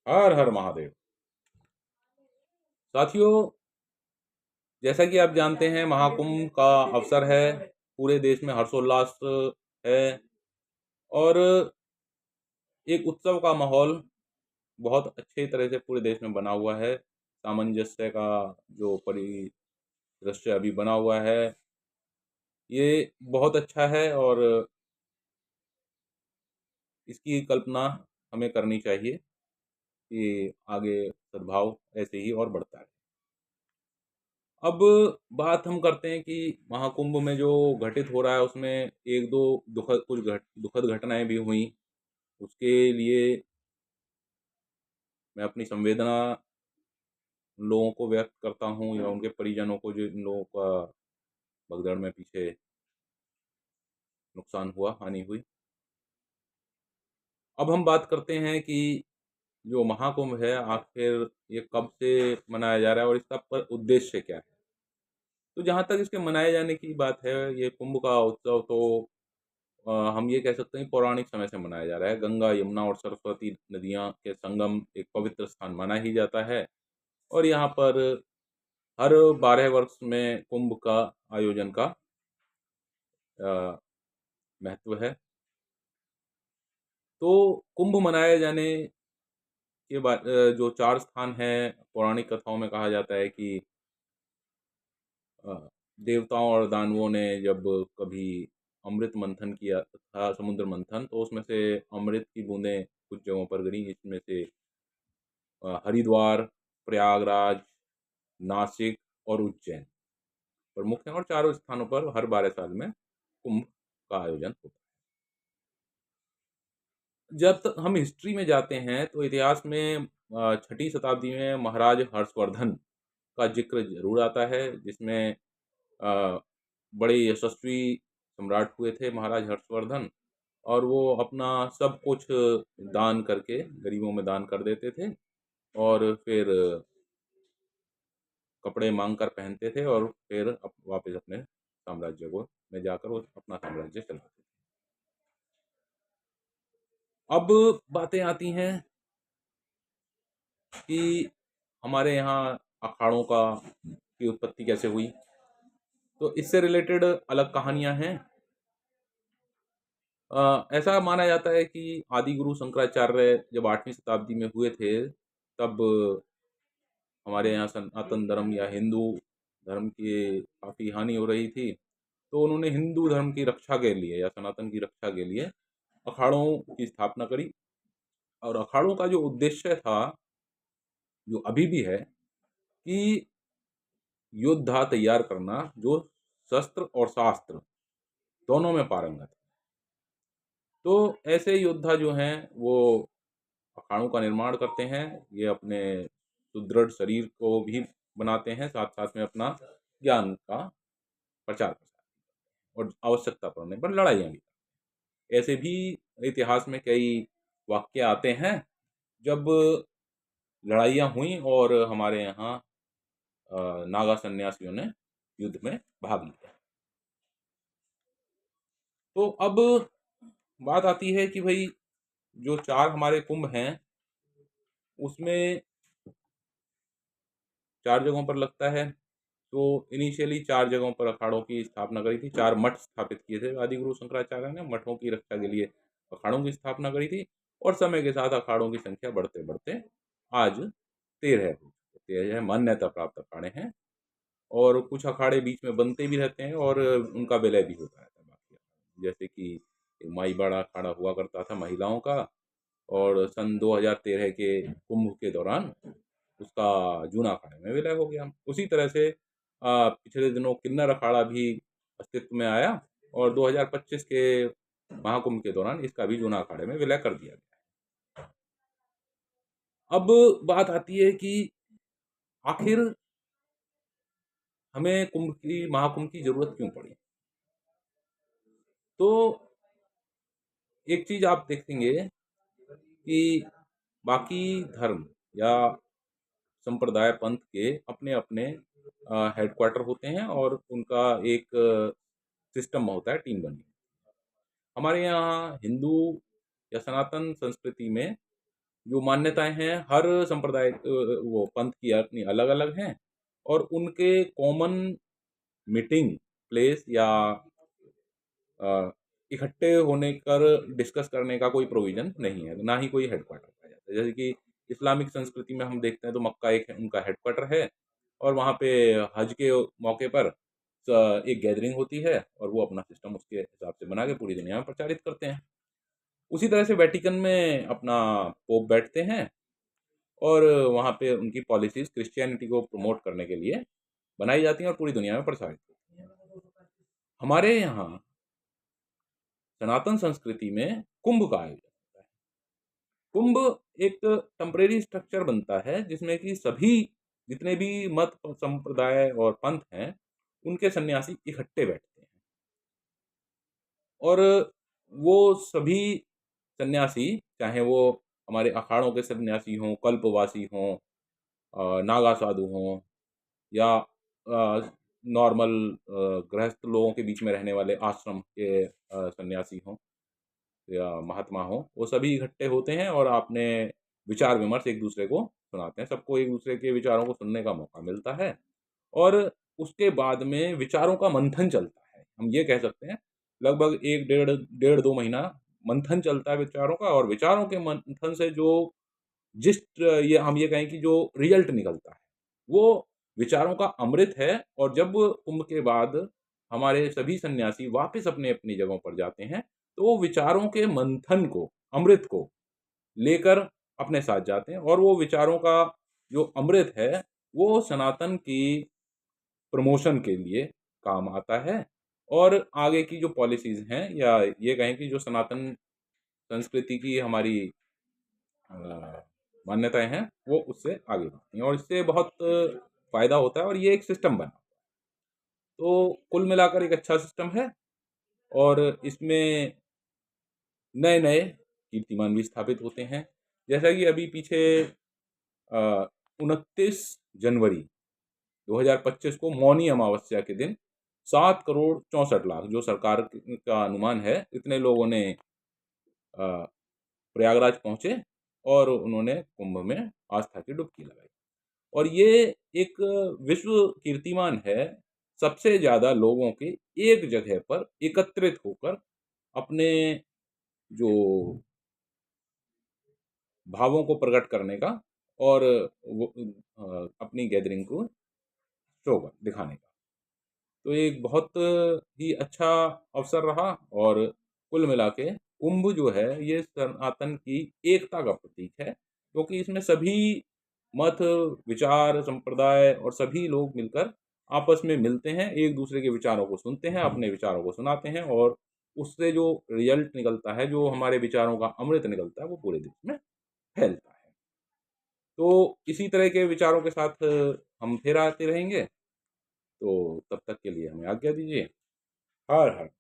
हर हर महादेव। साथियों, जैसा कि आप जानते हैं, महाकुंभ का अवसर है। पूरे देश में हर्षोल्लास है और एक उत्सव का माहौल बहुत अच्छे तरह से पूरे देश में बना हुआ है। सामंजस्य का जो परिदृश्य अभी बना हुआ है, ये बहुत अच्छा है और इसकी कल्पना हमें करनी चाहिए कि आगे सद्भाव ऐसे ही और बढ़ता है। अब बात हम करते हैं कि महाकुंभ में जो घटित हो रहा है उसमें एक दो दुखद घटनाएं भी हुई। उसके लिए मैं अपनी संवेदना उन लोगों को व्यक्त करता हूँ या उनके परिजनों को जिन लोगों का भगदड़ में पीछे नुकसान हुआ, हानि हुई। अब हम बात करते हैं कि जो महाकुंभ है आखिर ये कब से मनाया जा रहा है और इसका उद्देश्य क्या है। तो जहाँ तक इसके मनाए जाने की बात है, ये कुंभ का उत्सव तो हम ये कह सकते हैं पौराणिक समय से मनाया जा रहा है। गंगा, यमुना और सरस्वती नदियाँ के संगम एक पवित्र स्थान माना ही जाता है और यहाँ पर हर 12 वर्ष में कुंभ का आयोजन का अ, महत्व है। तो कुंभ मनाए जाने के बाद जो 4 स्थान हैं, पौराणिक कथाओं में कहा जाता है कि अ, देवताओं और दानवों ने जब कभी अमृत मंथन किया था, समुद्र मंथन, तो उसमें से अमृत की बूंदें कुछ जगहों पर गिरी। इसमें से हरिद्वार, प्रयागराज, नासिक और उज्जैन प्रमुख हैं और चारों स्थानों पर हर 12 साल में कुंभ का आयोजन होता है। जब तक हम हिस्ट्री में जाते हैं तो इतिहास में छठी शताब्दी में महाराज हर्षवर्धन का जिक्र जरूर आता है, जिसमें अ, बड़े यशस्वी सम्राट हुए थे महाराज हर्षवर्धन। और वो अपना सब कुछ दान करके गरीबों में दान कर देते थे और फिर कपड़े मांग कर पहनते थे और फिर वापस अपने साम्राज्य को में जाकर वो अपना साम्राज्य चलाते थे। अब बातें आती हैं कि हमारे यहाँ अखाड़ों का की उत्पत्ति कैसे हुई। तो इससे रिलेटेड अलग कहानियां हैं। ऐसा माना जाता है कि आदि गुरु शंकराचार्य जब 8वीं शताब्दी में हुए थे, तब हमारे यहाँ सनातन धर्म या हिंदू धर्म की काफ़ी हानि हो रही थी। तो उन्होंने हिंदू धर्म की रक्षा के लिए या सनातन की रक्षा के लिए अखाड़ों की स्थापना करी। और अखाड़ों का जो उद्देश्य था, जो अभी भी है, कि योद्धा तैयार करना जो शस्त्र और शास्त्र दोनों में पारंगत है। तो ऐसे योद्धा जो हैं वो अखाड़ों का निर्माण करते हैं। ये अपने सुदृढ़ शरीर को भी बनाते हैं, साथ साथ में अपना ज्ञान का प्रचार प्रसार और आवश्यकता पड़ने पर लड़ाइयाँ भी। ऐसे भी इतिहास में कई वाक्य आते हैं जब लड़ाइयाँ हुई और हमारे यहाँ नागा सन्यासियों ने युद्ध में भाग लिया। तो अब बात आती है कि भाई जो 4 हमारे कुंभ हैं उसमें 4 जगहों पर लगता है। तो इनिशियली 4 जगहों पर अखाड़ों की स्थापना करी थी। 4 मठ स्थापित किए थे आदि गुरु शंकराचार्य ने। मठों की रक्षा के लिए अखाड़ों की स्थापना करी थी और समय के साथ अखाड़ों की संख्या बढ़ते बढ़ते आज 13 हो चुकी है। 13 मान्यता प्राप्त अखाड़े हैं और कुछ अखाड़े बीच में बनते भी रहते हैं और उनका विलय भी होता रहता है बाकी। जैसे कि माईबाड़ा अखाड़ा हुआ करता था महिलाओं का, और सन 2013 के कुंभ के दौरान उसका जूना अखाड़े में विलय हो गया। उसी तरह से पिछले दिनों किन्नर अखाड़ा भी अस्तित्व में आया और 2025 के महाकुंभ के दौरान इसका भी जूना अखाड़े में विलय कर दिया गया। अब बात आती है कि आखिर हमें महाकुंभ की जरूरत क्यों पड़ी। तो एक चीज आप देखेंगे कि बाकी धर्म या संप्रदाय पंथ के अपने अपने हेडक्वार्टर होते हैं और उनका एक सिस्टम होता है, टीम बनी। हमारे यहाँ हिंदू या सनातन संस्कृति में जो मान्यताएं हैं हर संप्रदाय वो पंथ की अपनी अलग अलग हैं, और उनके कॉमन मीटिंग प्लेस या अ, इकट्ठे होने कर डिस्कस करने का कोई प्रोविजन नहीं है, ना ही कोई हेडक्वार्टर पाया जाता है। जैसे कि इस्लामिक संस्कृति में हम देखते हैं तो मक्का एक उनका हेडक्वार्टर है, और वहाँ पे हज के मौके पर एक गैदरिंग होती है, और वो अपना सिस्टम उसके हिसाब से बना के पूरी दुनिया में प्रचारित करते हैं। उसी तरह से वेटिकन में अपना पोप बैठते हैं, और वहाँ पे उनकी पॉलिसीज क्रिश्चियनिटी को प्रमोट करने के लिए बनाई जाती हैं और पूरी दुनिया में प्रसारित होती हैं। हमारे यहाँ सनातन संस्कृति में कुंभ का आयोजन होता है। कुंभ एक टेम्परेरी स्ट्रक्चर बनता है जिसमें कि सभी जितने भी मत संप्रदाय और पंथ हैं उनके सन्यासी इकट्ठे बैठते हैं, और वो सभी सन्यासी, चाहे वो हमारे अखाड़ों के सन्यासी हों, कल्पवासी हों, नागा साधु हों, या नॉर्मल गृहस्थ लोगों के बीच में रहने वाले आश्रम के सन्यासी हों या महात्मा हों, वो सभी इकट्ठे होते हैं और अपने विचार विमर्श एक दूसरे को सुनाते हैं। सबको एक दूसरे के विचारों को सुनने का मौका मिलता है, और उसके बाद में विचारों का मंथन चलता है। हम ये कह सकते हैं लगभग 1 डेढ़ 2 महीना मंथन चलता है विचारों का, और विचारों के मंथन से जो जिस ये हम ये कहें कि जो रिजल्ट निकलता है, वो विचारों का अमृत है। और जब कुंभ के बाद हमारे सभी सन्यासी वापस अपनी-अपनी जगहों पर जाते हैं, तो वो विचारों के मंथन को, अमृत को लेकर अपने साथ जाते हैं, और वो विचारों का जो अमृत है, वो सनातन की प्रमोशन के लिए काम आता है, और आगे की जो पॉलिसीज़ हैं या ये कहें कि जो सनातन संस्कृति की हमारी मान्यताएँ हैं, वो उससे आगे बढ़ती हैं, और इससे बहुत फ़ायदा होता है, और ये एक सिस्टम बना। तो कुल मिलाकर एक अच्छा सिस्टम है, और इसमें नए-नए कीर्तिमान भी स्थापित होते हैं। जैसा कि अभी पीछे 29 जनवरी 2025 को मौनी अमावस्या के दिन 7 करोड़ 64 लाख, जो सरकार का अनुमान है, इतने लोगों ने अ, प्रयागराज पहुँचे और उन्होंने कुंभ में आस्था की डुबकी लगाई। और ये एक विश्व कीर्तिमान है, सबसे ज़्यादा लोगों के एक जगह पर एकत्रित होकर अपने जो भावों को प्रकट करने का, और वो अपनी गैदरिंग को शो दिखाने का। तो एक बहुत ही अच्छा अवसर रहा, और कुल मिला के कुंभ जो है ये सनातन की एकता का प्रतीक है, क्योंकि इसमें सभी मत, विचार, संप्रदाय और सभी लोग मिलकर आपस में मिलते हैं, एक दूसरे के विचारों को सुनते हैं, अपने विचारों को सुनाते हैं, और उससे जो रिजल्ट निकलता है, जो हमारे विचारों का अमृत निकलता है, वो पूरे देश में फैलता है। तो इसी तरह के विचारों के साथ हम फिर आते रहेंगे। तो तब तक के लिए हमें आज्ञा दीजिए। हर हर